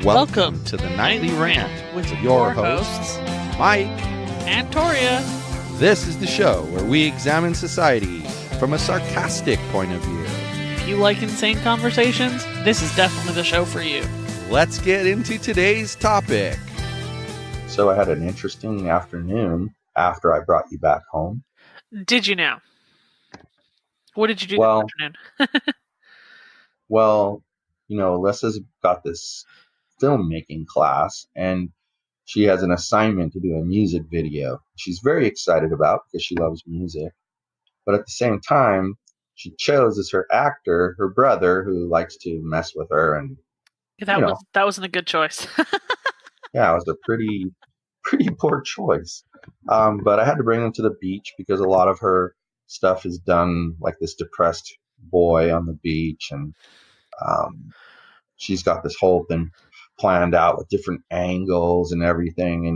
Welcome to the Nightly Rant with your hosts, Mike and Toria. This is the show where we examine society from a sarcastic point of view. If you like insane conversations, this is definitely the show for you. Let's get into today's topic. So I had an interesting afternoon after I brought you back home. Did you now? What did you do this afternoon? Well, you know, Alyssa's got this filmmaking class and she has an assignment to do a music video. She's very excited about because she loves music. But at the same time, she chose as her actor her brother who likes to mess with her, and that wasn't a good choice. Yeah, it was a pretty poor choice. But I had to bring them to the beach because a lot of her stuff is done like this depressed boy on the beach, and she's got this whole thing planned out with different angles and everything.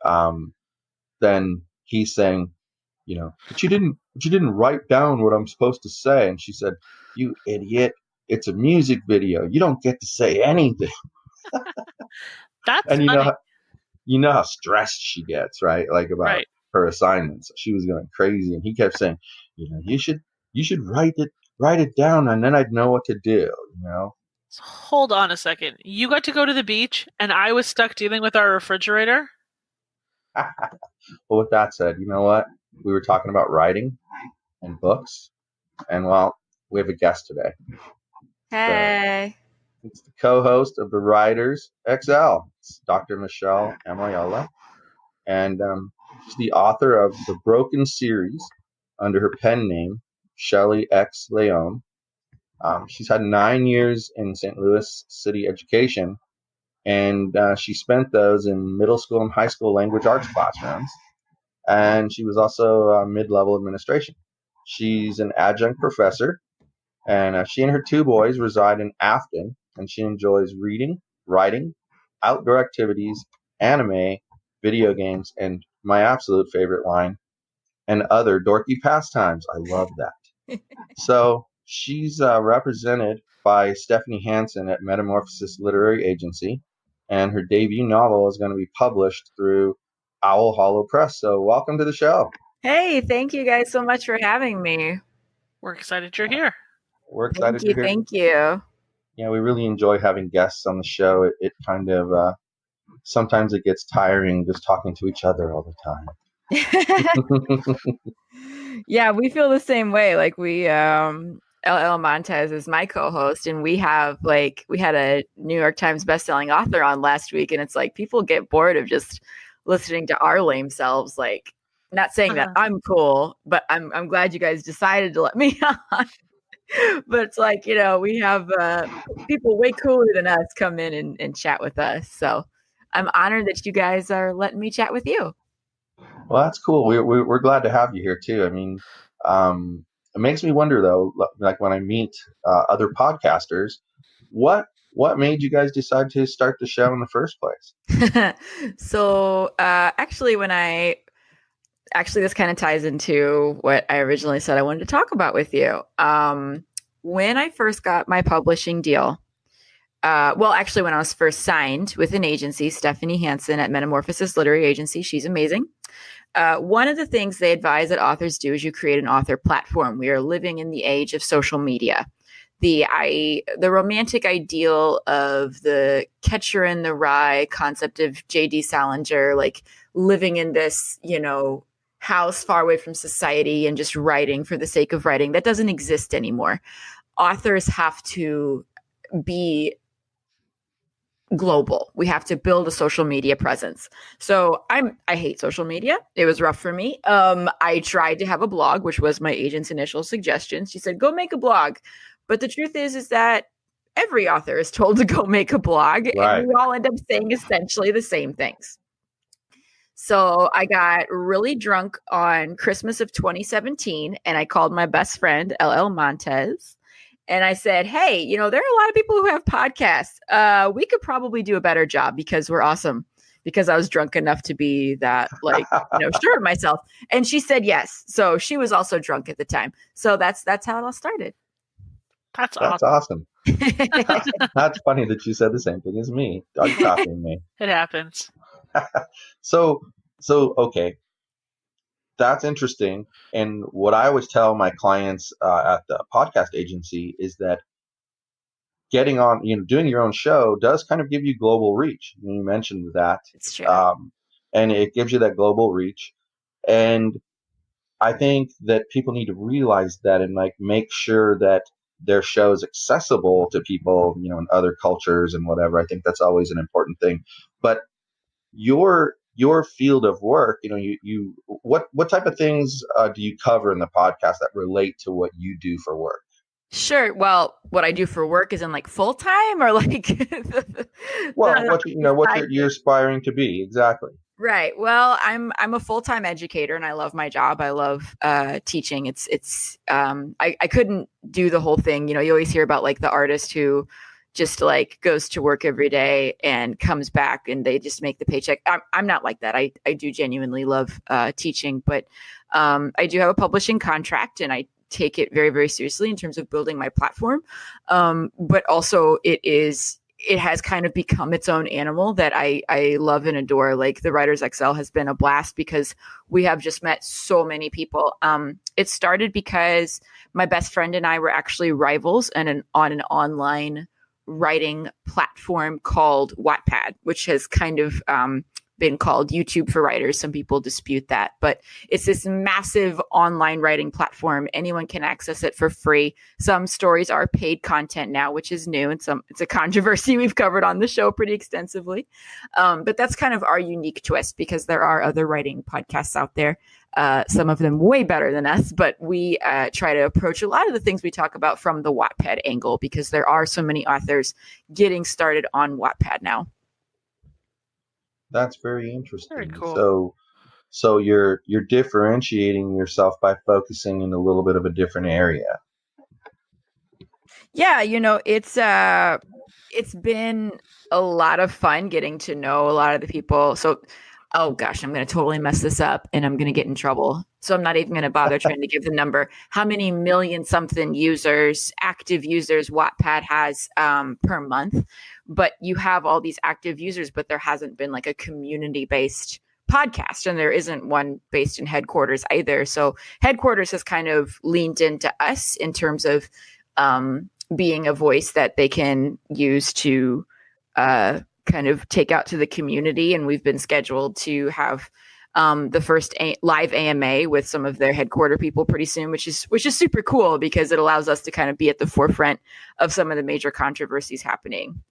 And then he's saying, but you didn't write down what I'm supposed to say. And she said, "You idiot! It's a music video. You don't get to say anything." That's and funny. You know how stressed she gets, right? Like about her assignments. She was going crazy, and he kept saying, you should write it down, and then I'd know what to do. So hold on a second. You got to go to the beach, and I was stuck dealing with our refrigerator? Well, with that said, you know what? We were talking about writing and books, and well, we have a guest today. Hey. So, it's the co-host of the Writers XL. It's Dr. Michelle Oyola, and she's the author of the Broken series under her pen name, Shelly X Leon. She's had 9 years in St. Louis City education, and she spent those in middle school and high school language arts classrooms. And she was also mid-level administration. She's an adjunct professor, and she and her 2 boys reside in Afton, and she enjoys reading, writing, outdoor activities, anime, video games, and my absolute favorite line, and other dorky pastimes. I love that. So she's represented by Stephanie Hansen at Metamorphosis Literary Agency, and her debut novel is going to be published through Owl Hollow Press. So welcome to the show. Hey, thank you guys so much for having me. We're excited you're here. We're excited you're here. Thank you. Yeah, we really enjoy having guests on the show. It kind of, sometimes it gets tiring just talking to each other all the time. Yeah, we feel the same way. Like we, LL Montez is my co-host, and we had a New York Times bestselling author on last week, and it's like people get bored of just listening to our lame selves. Like, not saying that I'm cool, but I'm glad you guys decided to let me on. But it's like, we have people way cooler than us come in and chat with us. So I'm honored that you guys are letting me chat with you. Well, that's cool. We're glad to have you here too. I mean, it makes me wonder though, like when I meet other podcasters, what made you guys decide to start the show in the first place? So actually, this kind of ties into what I originally said I wanted to talk about with you. When I first got my publishing deal, when I was first signed with an agency, Stephanie Hansen at Metamorphosis Literary Agency, she's amazing. One of the things they advise that authors do is you create an author platform. We are living in the age of social media. The romantic ideal of the Catcher in the Rye concept of J.D. Salinger, like living in this, house far away from society and just writing for the sake of writing, that doesn't exist anymore. Authors have to be global. We have to build a social media presence. So I hate social media. It was rough for me. I tried to have a blog, which was my agent's initial suggestion. She said, go make a blog. But the truth is that every author is told to go make a blog, right, and we all end up saying essentially the same things. So I got really drunk on Christmas of 2017, and I called my best friend, LL Montez, and I said, hey, there are a lot of people who have podcasts. We could probably do a better job because we're awesome. Because I was drunk enough to be that, sure of myself. And she said yes. So she was also drunk at the time. So that's how it all started. That's That's awesome. awesome. That's funny that you said the same thing as me. Are you copying me? It happens. So, okay, that's interesting. And what I always tell my clients at the podcast agency is that getting on, doing your own show does kind of give you global reach. You mentioned that, It's true. and it gives you that global reach. And I think that people need to realize that and like make sure that their show is accessible to people, in other cultures and whatever. I think that's always an important thing. But your field of work, what type of things do you cover in the podcast that relate to what you do for work? Sure. Well, what I do for work is in like full time or like Well, you're aspiring to be exactly. Right. Well, I'm a full-time educator and I love my job. I love teaching. I couldn't do the whole thing. You always hear about like the artist who just like goes to work every day and comes back and they just make the paycheck. I'm not like that. I do genuinely love teaching, but I do have a publishing contract and I take it very, very seriously in terms of building my platform. But also it has kind of become its own animal that I love and adore. Like the Writers XL has been a blast because we have just met so many people. It started because my best friend and I were actually rivals on an online writing platform called Wattpad, which has kind of been called YouTube for writers. Some people dispute that, but it's this massive online writing platform. Anyone can access it for free. Some stories are paid content now, which is new, and it's a controversy we've covered on the show pretty extensively. But that's kind of our unique twist because there are other writing podcasts out there. Some of them way better than us, but we try to approach a lot of the things we talk about from the Wattpad angle because there are so many authors getting started on Wattpad now. That's very interesting. Very cool. So you're differentiating yourself by focusing in a little bit of a different area. Yeah, it's been a lot of fun getting to know a lot of the people. So, oh gosh, I'm going to totally mess this up and I'm going to get in trouble. So I'm not even going to bother trying to give the number. How many million something active users Wattpad has per month? But you have all these active users, but there hasn't been like a community-based podcast, and there isn't one based in headquarters either. So headquarters has kind of leaned into us in terms of being a voice that they can use to kind of take out to the community. And we've been scheduled to have the first live AMA with some of their headquarter people pretty soon, which is super cool because it allows us to kind of be at the forefront of some of the major controversies happening,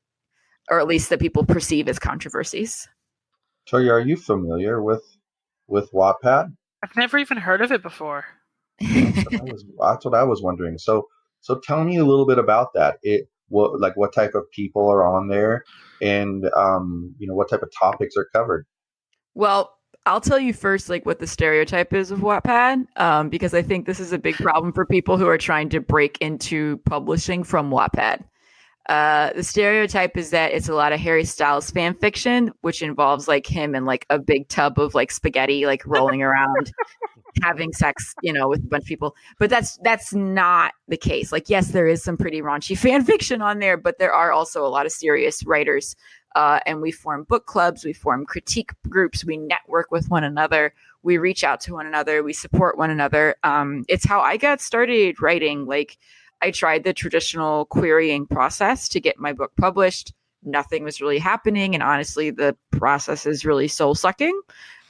or at least that people perceive as controversies. Toya, are you familiar with Wattpad? I've never even heard of it before. That's what I was wondering. So tell me a little bit about that. What type of people are on there, and what type of topics are covered? Well, I'll tell you first, like what the stereotype is of Wattpad, because I think this is a big problem for people who are trying to break into publishing from Wattpad. The stereotype is that it's a lot of Harry Styles fan fiction, which involves like him and like a big tub of like spaghetti, like rolling around, having sex, with a bunch of people. But that's not the case. Like, yes, there is some pretty raunchy fan fiction on there, but there are also a lot of serious writers. And we form book clubs, we form critique groups, we network with one another, we reach out to one another, we support one another. It's how I got started writing. Like, I tried the traditional querying process to get my book published. Nothing was really happening. And honestly, the process is really soul sucking.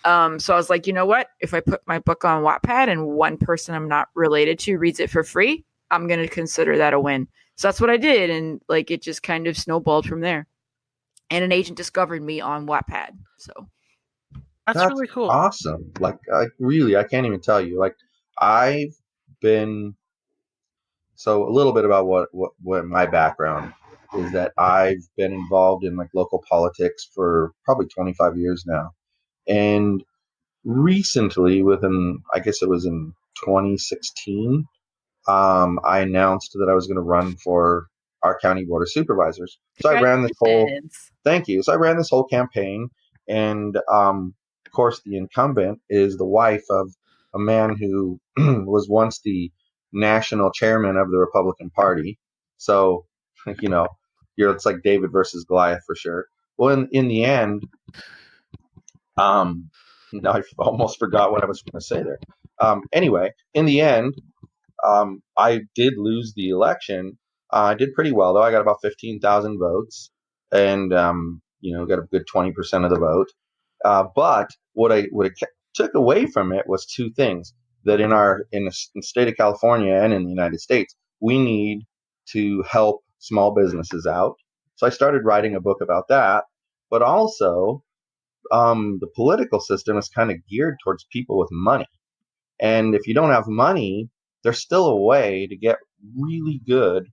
So I was like, you know what? If I put my book on Wattpad and one person I'm not related to reads it for free, I'm going to consider that a win. So that's what I did. And like, it just kind of snowballed from there. And an agent discovered me on Wattpad. So that's really cool. Awesome. Like, I can't even tell you. Like, I've been... So a little bit about what my background is that I've been involved in like local politics for probably 25 years now. And recently, I guess it was in 2016, I announced that I was going to run for our county board of supervisors. So I ran this thank you. So I ran this whole campaign. And, of course, the incumbent is the wife of a man who was once the national chairman of the Republican Party. So, it's like David versus Goliath for sure. Well, in the end, now I almost forgot what I was going to say there. Anyway, in the end, I did lose the election. I did pretty well though. I got about 15,000 votes, and got a good 20% of the vote. But what I took away from it was two things: that in the state of California and in the United States, we need to help small businesses out. So I started writing a book about that. But also, the political system is kind of geared towards people with money. And if you don't have money, there's still a way to get really good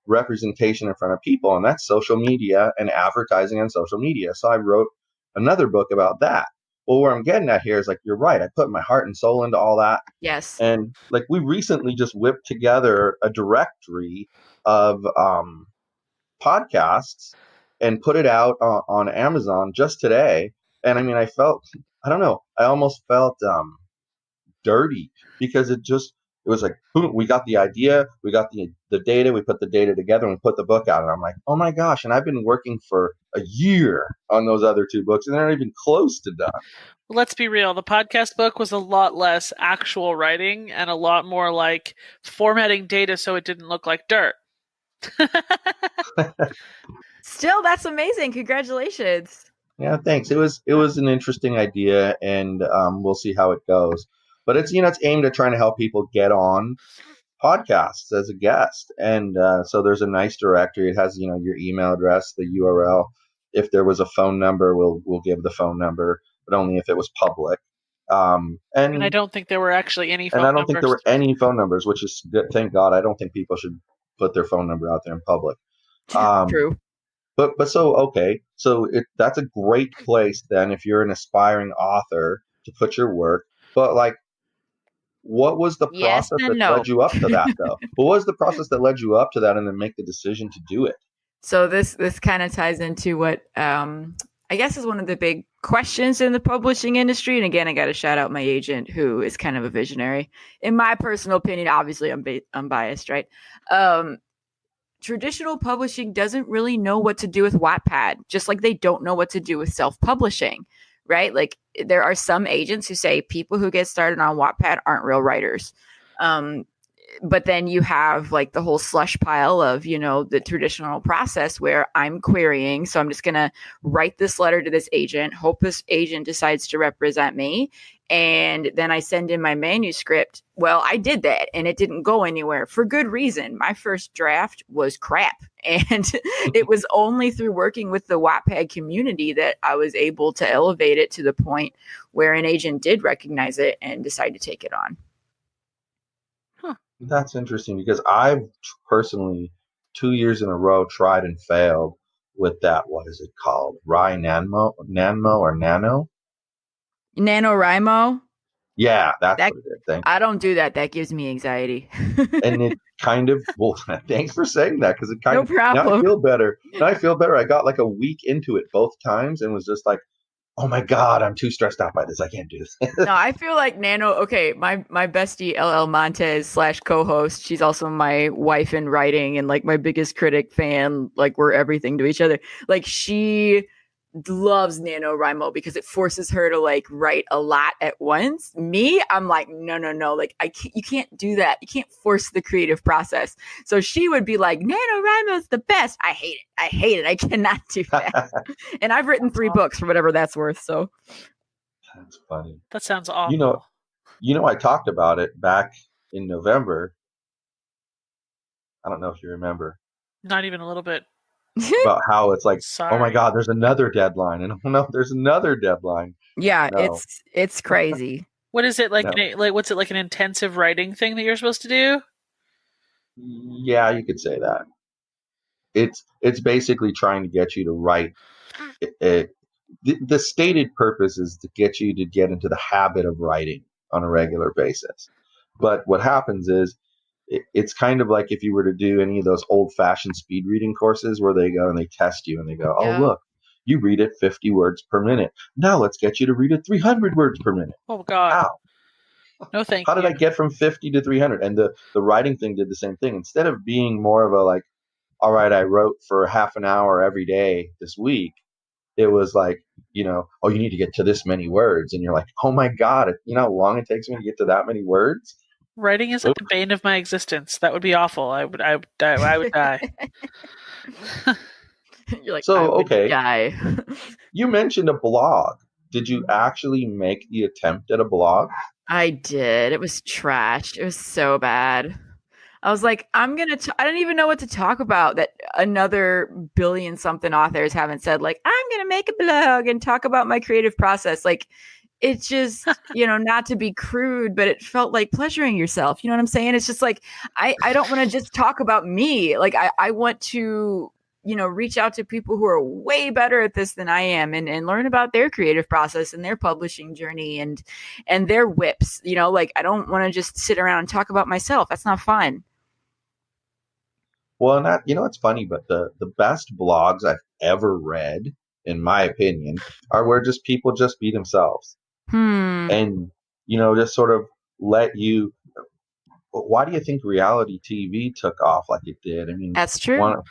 representation in front of people, and that's social media and advertising on social media. So I wrote another book about that. Well, where I'm getting at here is like, you're right. I put my heart and soul into all that. Yes. And like, we recently just whipped together a directory of podcasts and put it out on Amazon just today. And I mean, I don't know, I almost felt dirty because it was like, boom, we got the idea, we got the data, we put the data together and we put the book out. And I'm like, oh my gosh. And I've been working for a year on those other two books and they're not even close to done. Let's be real. The podcast book was a lot less actual writing and a lot more like formatting data so it didn't look like dirt. Still, that's amazing. Congratulations. Yeah, thanks. It was an interesting idea, and we'll see how it goes. But it's aimed at trying to help people get on podcasts as a guest, and so there's a nice directory. It has your email address, the URL. If there was a phone number, we'll give the phone number, but only if it was public. And I don't think there were actually any phone numbers. And I don't numbers. think there were any phone numbers, which is good. Thank God. I don't think people should put their phone number out there in public. True. But so that's a great place then if you're an aspiring author to put your work. But like, what was the process that led you up to that though? What was the process that led you up to that and then make the decision to do it? So this kind of ties into what I guess is one of the big questions in the publishing industry. And again, I got to shout out my agent, who is kind of a visionary. In my personal opinion, obviously I'm biased, right? Traditional publishing doesn't really know what to do with Wattpad, just like they don't know what to do with self-publishing, right? Like, there are some agents who say people who get started on Wattpad aren't real writers. But then you have like the whole slush pile of, the traditional process where I'm querying. So I'm just going to write this letter to this agent, hope this agent decides to represent me. And then I send in my manuscript. Well, I did that and it didn't go anywhere for good reason. My first draft was crap. And it was only through working with the Wattpad community that I was able to elevate it to the point where an agent did recognize it and decide to take it on. That's interesting because I've personally 2 years in a row tried and failed with that. What is it called? Nanmo or Nano? NaNoWriMo? Yeah, that's what it is. I don't do that. That gives me anxiety. And it kind of, well, thanks for saying that because it kind of, problem. Now I feel better. I got like a week into it both times and was just like, oh my God, I'm too stressed out by this. I can't do this. No, I feel like my bestie LL Montez / co-host, she's also my wife in writing and like my biggest critic fan. Like, we're everything to each other. Like, she loves NaNoWriMo because it forces her to like write a lot at once. Me, I'm like, no. Like, you can't do that. You can't force the creative process. So she would be like, NaNoWriMo is the best. I hate it. I cannot do that. And I've written 3 books for whatever that's worth. So that's funny. That sounds awful. I talked about it back in November. I don't know if you remember. Not even a little bit. About how it's like, Sorry. Oh my God, there's another deadline, and oh no, there's another deadline. Yeah, no. It's crazy. What is it like? No. What's it like? An intensive writing thing that you're supposed to do? Yeah, you could say that. It's basically trying to get you to write. The stated purpose is to get you to get into the habit of writing on a regular basis. But what happens is, it's kind of like if you were to do any of those old-fashioned speed reading courses where they go and they test you and they go, oh, look, you read it 50 words per minute. Now let's get you to read it 300 words per minute. Oh, God. How? No, thank you. How you. did I get from 50 to 300? And the writing thing did the same thing. Instead of being more of a like, all right, I wrote for half an hour every day this week, it was like, oh, you need to get to this many words. And you're like, oh my God, you know how long it takes me to get to that many words? Writing is like the bane of my existence. That would be awful. I would die. You're like, So, I would okay. die. You mentioned a blog. Did you actually make the attempt at a blog? I did. It was trash. It was so bad. I was like, I don't even know what to talk about that another billion something authors haven't said. Like, I'm going to make a blog and talk about my creative process. Like, it's just, not to be crude, but it felt like pleasuring yourself. You know what I'm saying? It's just like, I don't want to just talk about me. Like, I want to, reach out to people who are way better at this than I am and learn about their creative process and their publishing journey and their whips. Like, I don't want to just sit around and talk about myself. That's not fun. Well, and that, it's funny, but the best blogs I've ever read, in my opinion, are where just people just be themselves. And, just sort of let you. Why do you think reality TV took off like it did? I mean, that's true.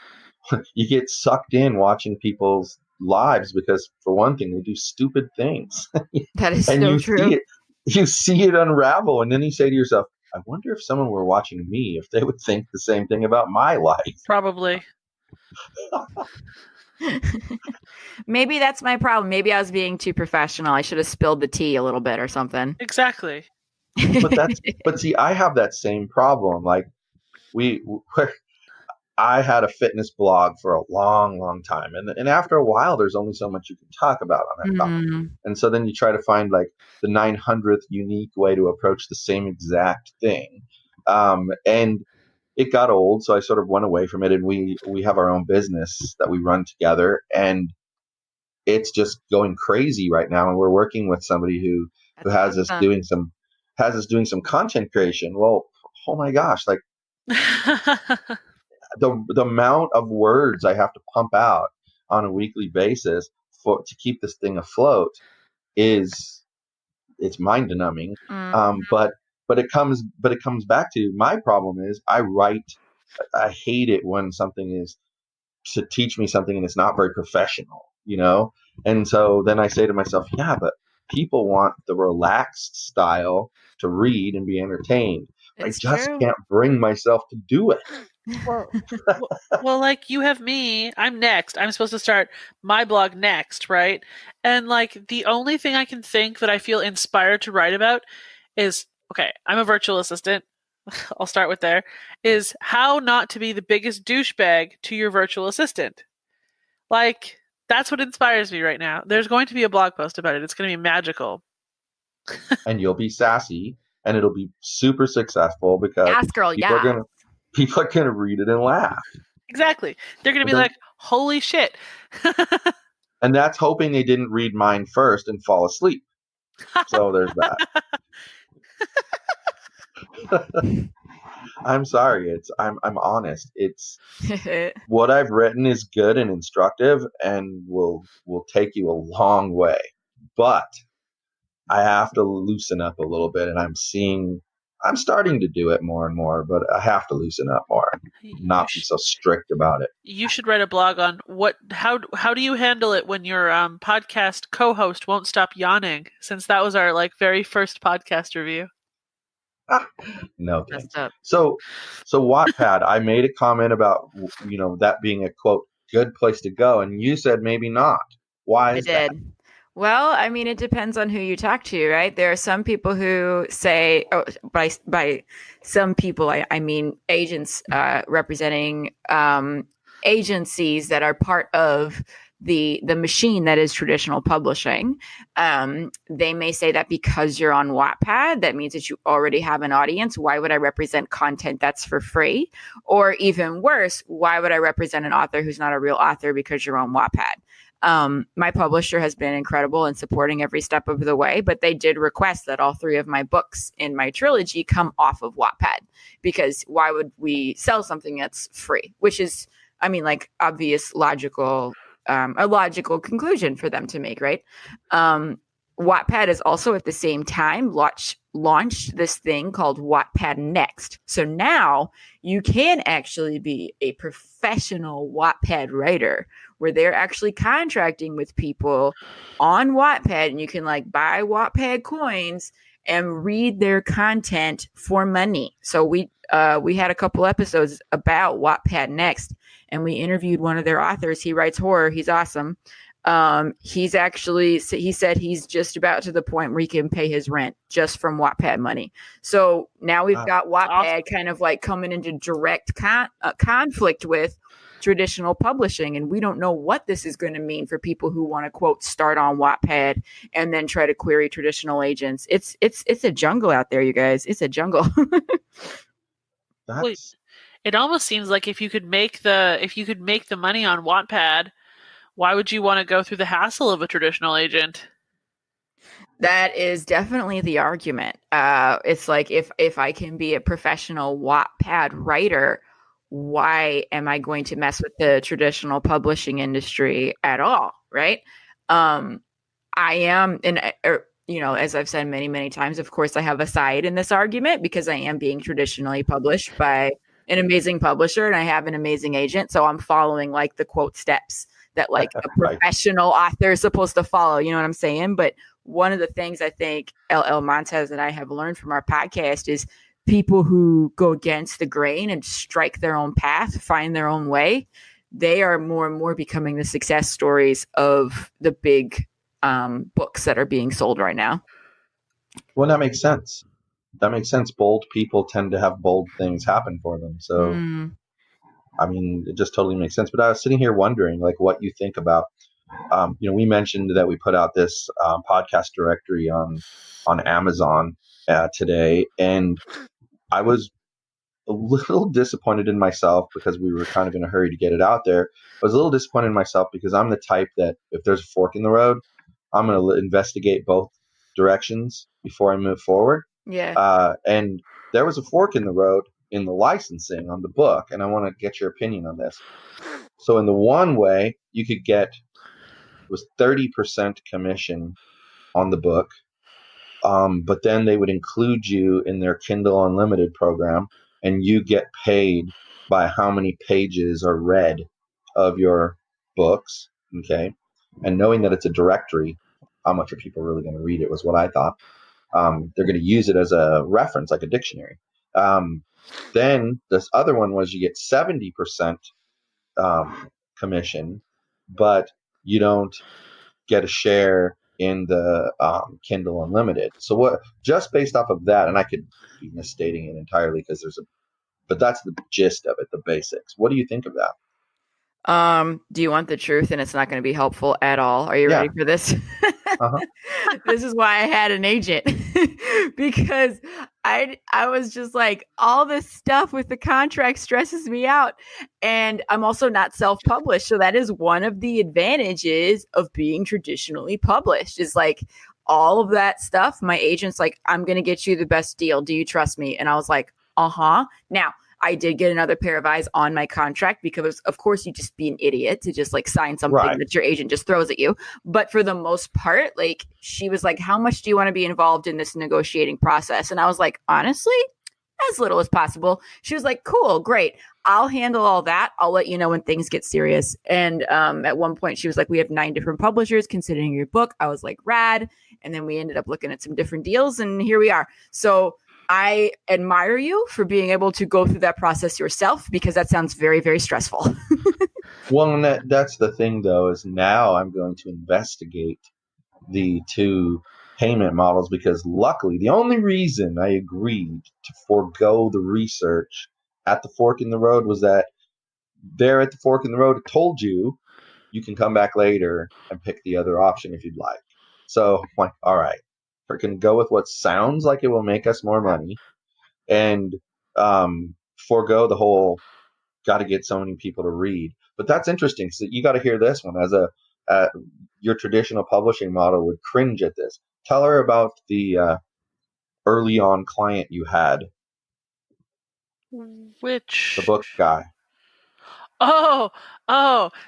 You get sucked in watching people's lives because, for one thing, they do stupid things. That is and so true. You see it unravel, and then you say to yourself, I wonder if someone were watching me, if they would think the same thing about my life. Probably. Maybe that's my problem. Maybe I was being too professional. I should have spilled the tea a little bit or something. Exactly. But see, I have that same problem. Like I had a fitness blog for a long, long time. And after a while, there's only so much you can talk about on that topic. And so then you try to find like the 900th unique way to approach the same exact thing. And it got old. So I sort of went away from it, and we have our own business that we run together, and it's just going crazy right now. And we're working with somebody who has us doing some content creation. Well, oh my gosh, like the amount of words I have to pump out on a weekly basis to keep this thing afloat it's mind numbing. But it comes back to my problem is I hate it when something is to teach me something and it's not very professional, and so then I say to myself, yeah, but people want the relaxed style to read and be entertained. It's I just true. can't bring myself to do it. Well, like you have me, I'm next. I'm supposed to start my blog next, right? And like the only thing I can think that I feel inspired to write about is, okay, I'm a virtual assistant. I'll start with there, is how not to be the biggest douchebag to your virtual assistant. Like, that's what inspires me right now. There's going to be a blog post about it. It's going to be magical. And you'll be sassy, and it'll be super successful because people are gonna read it and laugh. Exactly. They're gonna be like, holy shit. And that's hoping they didn't read mine first and fall asleep. So there's that. I'm sorry. I'm honest. It's what I've written is good and instructive and will take you a long way. But I have to loosen up a little bit, and I'm starting to do it more and more, but I have to loosen up more, not be so strict about it. You should write a blog on how do you handle it when your podcast co-host won't stop yawning, since that was our like very first podcast review. No thanks. So Wattpad, I made a comment about that being a quote good place to go, and you said maybe not. Why is that? Well, I mean, it depends on who you talk to, right? There are some people who say, by some people, I mean agents representing agencies that are part of the machine that is traditional publishing. They may say that because you're on Wattpad, that means that you already have an audience. Why would I represent content that's for free? Or even worse, why would I represent an author who's not a real author because you're on Wattpad? My publisher has been incredible in supporting every step of the way, but they did request that all 3 of my books in my trilogy come off of Wattpad, because why would we sell something that's free? Which is, I mean, like obvious, a logical conclusion for them to make, right? Wattpad is also at the same time launched this thing called Wattpad Next. So now you can actually be a professional Wattpad writer where they're actually contracting with people on Wattpad, and you can like buy Wattpad coins and read their content for money. So we had a couple episodes about Wattpad Next, and we interviewed one of their authors. He writes horror. He's awesome. He said he's just about to the point where he can pay his rent just from Wattpad money. So now we've got Wattpad kind of like coming into direct conflict with traditional publishing, and we don't know what this is going to mean for people who want to quote start on Wattpad and then try to query traditional agents. It's a jungle out there, you guys. It's a jungle. It almost seems like if you could make the money on Wattpad, why would you want to go through the hassle of a traditional agent? That is definitely the argument. It's like if I can be a professional Wattpad writer, why am I going to mess with the traditional publishing industry at all? Right? I am, and as I've said many, many times, of course, I have a side in this argument because I am being traditionally published by an amazing publisher and I have an amazing agent. So I'm following like the quote steps that like a professional author is supposed to follow. You know what I'm saying? But one of the things I think LL Montez and I have learned from our podcast is people who go against the grain and strike their own path, find their own way. They are more and more becoming the success stories of the big books that are being sold right now. Well, that makes sense. Bold people tend to have bold things happen for them. So, I mean, it just totally makes sense. But I was sitting here wondering, like, what you think about, we mentioned that we put out this podcast directory on Amazon today, and I was a little disappointed in myself because we were kind of in a hurry to get it out there. I was a little disappointed in myself because I'm the type that if there's a fork in the road, I'm going to investigate both directions before I move forward. Yeah. And there was a fork in the road in the licensing on the book, and I want to get your opinion on this. So in the one way, you could get was 30% commission on the book, but then they would include you in their Kindle Unlimited program, and you get paid by how many pages are read of your books. Okay, and knowing that it's a directory, how much are people really going to read it was what I thought. They're going to use it as a reference, like a dictionary. Then this other one was you get 70% commission, but you don't get a share in the Kindle Unlimited. So what? Just based off of that, and I could be misstating it entirely because but that's the gist of it, the basics. What do you think of that? Do you want the truth? And it's not going to be helpful at all. Are you ready for this? This is why I had an agent because I was just like, all this stuff with the contract stresses me out. And I'm also not self-published. So that is one of the advantages of being traditionally published is like all of that stuff. My agent's like, I'm going to get you the best deal. Do you trust me? And I was like, Now, I did get another pair of eyes on my contract because, of course, you just be an idiot to just like sign something that your agent just throws at you. But for the most part, like she was like, how much do you want to be involved in this negotiating process? And I was like, honestly, as little as possible. She was like, cool, great. I'll handle all that. I'll let you know when things get serious. And at one point she was like, we have 9 different publishers considering your book. I was like, rad. And then we ended up looking at some different deals and here we are. So I admire you for being able to go through that process yourself because that sounds very, very stressful. Well, and that's the thing, though, is now I'm going to investigate the 2 payment models because luckily the only reason I agreed to forego the research at the fork in the road was that there at the fork in the road it told you can come back later and pick the other option if you'd like. So I'm like, all right. We're going to go with what sounds like it will make us more money and forego the whole got to get so many people to read. But that's interesting. So you got to hear this one as your traditional publishing model would cringe at this. Tell her about the early on client you had. Which? The book guy. Oh.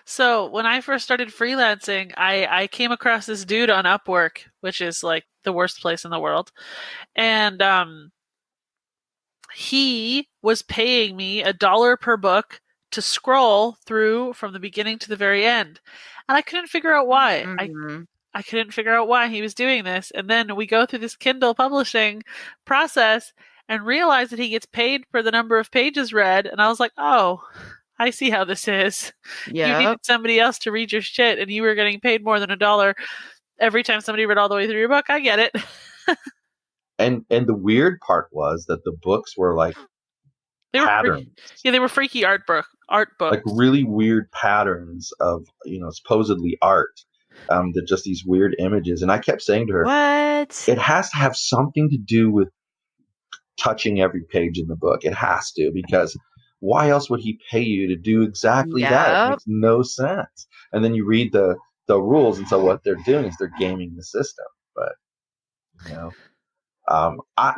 So when I first started freelancing, I came across this dude on Upwork, which is like the worst place in the world. And he was paying me $1 per book to scroll through from the beginning to the very end. And I couldn't figure out why. Mhm. I couldn't figure out why he was doing this. And then we go through this Kindle publishing process and realize that he gets paid for the number of pages read. And I was like, oh, I see how this is. You Yep. needed somebody else to read your shit, and you were getting paid more than $1 every time somebody read all the way through your book. I get it. And the weird part was that the books were like They were patterns, they were freaky art like books. really weird patterns of, supposedly art. That just these weird images. And I kept saying to her, What? it has to have something to do with touching every page in the book. It has to, because why else would he pay you to do exactly that? It Yep. makes no sense. And then you read the rules, and so what they're doing is they're gaming the system. But you know,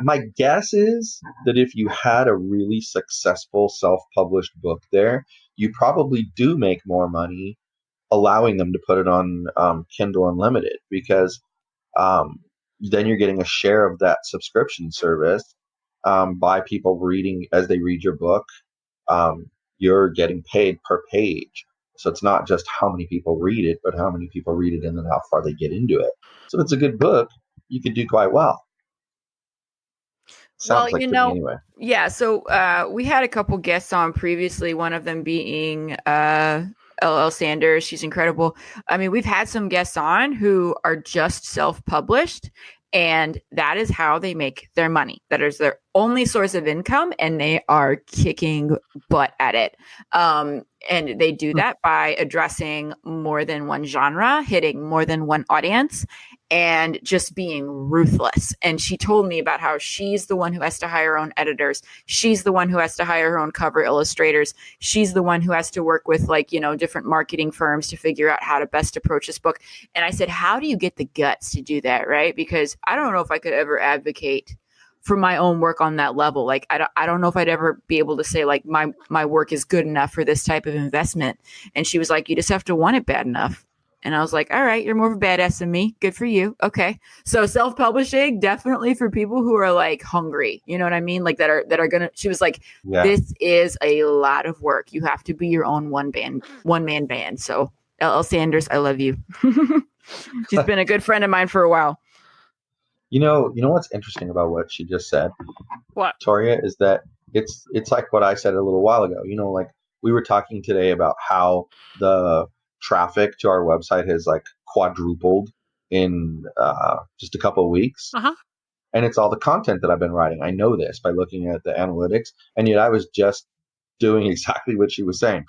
my guess is that if you had a really successful self-published book there, you probably do make more money allowing them to put it on Kindle Unlimited, because um, then you're getting a share of that subscription service by people reading as they read your book. You're getting paid per page. So it's not just how many people read it, but how many people read it and then how far they get into it. So if it's a good book, you could do quite well. Well, Sounds like to me anyway. yeah. So we had a couple guests on previously, one of them being LL Sanders. She's incredible. I mean, we've had some guests on who are just self-published, and that is how they make their money. That is their only source of income, and they are kicking butt at it. And they do that by addressing more than one genre, hitting more than one audience, and just being ruthless. And she told me about how she's the one who has to hire her own editors. She's the one who has to hire her own cover illustrators. She's the one who has to work with different marketing firms to figure out how to best approach this book. And I said, how do you get the guts to do that? Right? Because I don't know if I could ever advocate for my own work on that level. Like, I don't know if I'd ever be able to say like my work is good enough for this type of investment. And she was like, you just have to want it bad enough. And I was like, all right, you're more of a badass than me. Good for you. Okay. So self-publishing, definitely for people who are like hungry, you know what I mean? Like that are gonna, she was like, This is a lot of work. You have to be your own one man band. So LL Sanders, I love you. She's been a good friend of mine for a while. You know what's interesting about what she just said, What? Victoria, is that it's like what I said a little while ago. Like we were talking today about how the traffic to our website has like quadrupled in just a couple of weeks. Uh-huh. And it's all the content that I've been writing. I know this by looking at the analytics, and yet I was just doing exactly what she was saying.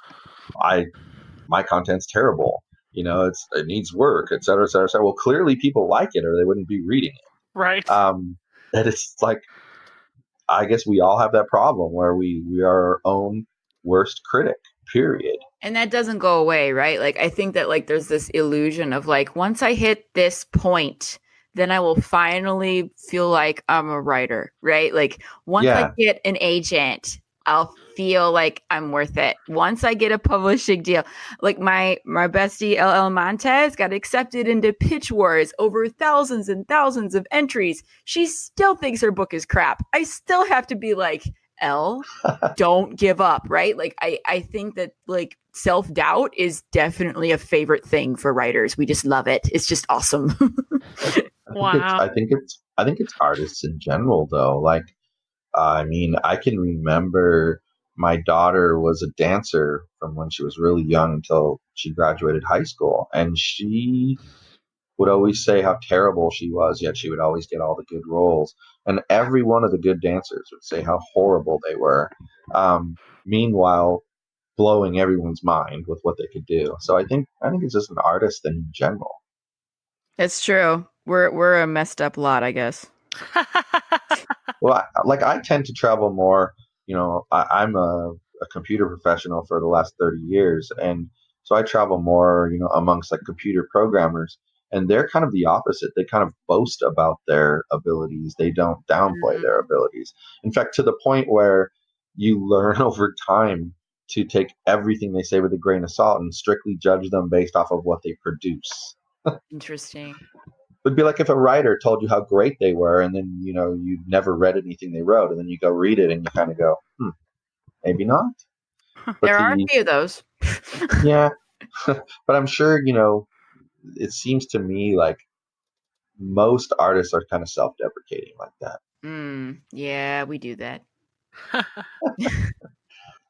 My content's terrible. It needs work, et cetera, et cetera, et cetera. Well, clearly people like it, or they wouldn't be reading it. Right. And it's like, I guess we all have that problem where we are our own worst critic, period. And that doesn't go away, right? Like, I think that like there's this illusion of like, once I hit this point, then I will finally feel like I'm a writer, right? Like once I get an agent, I'll feel like I'm worth it. Once I get a publishing deal, like my bestie LL Montez got accepted into Pitch Wars, over thousands and thousands of entries. She still thinks her book is crap. I still have to be like, L, don't give up, right? Like I think that like self-doubt is definitely a favorite thing for writers. We just love it. It's just awesome. Wow. I think it's artists in general though. Like, I mean, I can remember my daughter was a dancer from when she was really young until she graduated high school, and she would always say how terrible she was, yet she would always get all the good roles. And every one of the good dancers would say how horrible they were. Meanwhile, blowing everyone's mind with what they could do. So I think it's just an artist in general. It's true. We're a messed up lot, I guess. Well, I tend to travel more. I'm a computer professional for the last 30 years, and so I travel more, amongst like computer programmers, and they're kind of the opposite. They kind of boast about their abilities. They don't downplay their abilities. In fact, to the point where you learn over time to take everything they say with a grain of salt and strictly judge them based off of what they produce. Interesting. It'd be like if a writer told you how great they were, and then you never read anything they wrote, and then you go read it, and you kind of go, maybe not. But There are a few of those. yeah, but I'm sure it seems to me like most artists are kind of self-deprecating like that. Yeah, we do that.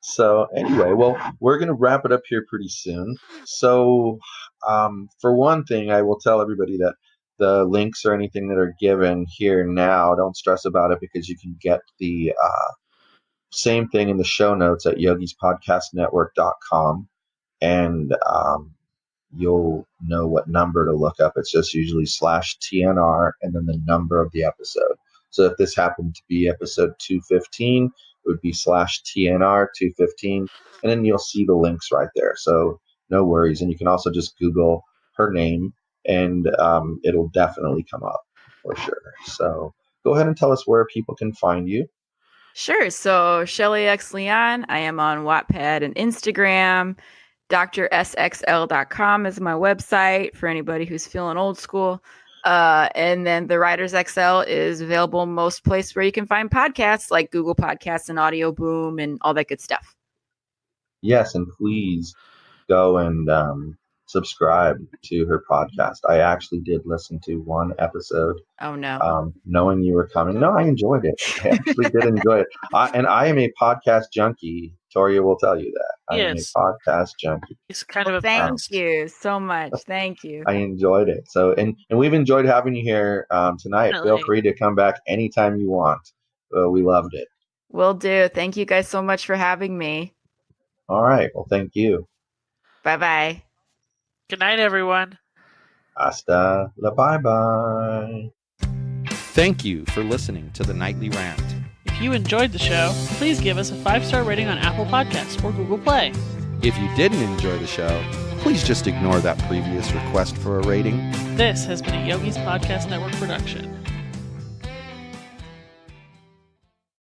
So anyway, well, we're going to wrap it up here pretty soon. So for one thing, I will tell everybody that the links or anything that are given here now, don't stress about it, because you can get the same thing in the show notes at yogispodcastnetwork.com, and you'll know what number to look up. It's just usually /TNR and then the number of the episode. So if this happened to be episode 215, it would be /TNR215, and then you'll see the links right there. So no worries. And you can also just Google her name, and it'll definitely come up for sure. So go ahead and tell us where people can find you. Sure. So Shelly X Leon, I am on Wattpad and Instagram. DrSXL.com is my website for anybody who's feeling old school. And then the Writers XL is available most places where you can find podcasts, like Google Podcasts and Audio Boom and all that good stuff. Yes, and please go and subscribe to her podcast. I actually did listen to one episode. Oh, no. Knowing you were coming. No, I enjoyed it. I actually did enjoy it. And I am a podcast junkie. Toria will tell you that. I am a podcast junkie. It's kind of a thank you so much. Thank you. I enjoyed it. So, and we've enjoyed having you here tonight. Definitely. Feel free to come back anytime you want. We loved it. Will do. Thank you guys so much for having me. All right. Well, thank you. Bye-bye. Good night, everyone. Hasta la bye-bye. Thank you for listening to the Nightly Rant. If you enjoyed the show, please give us a 5-star rating on Apple Podcasts or Google Play. If you didn't enjoy the show, please just ignore that previous request for a rating. This has been a Yogi's Podcast Network production.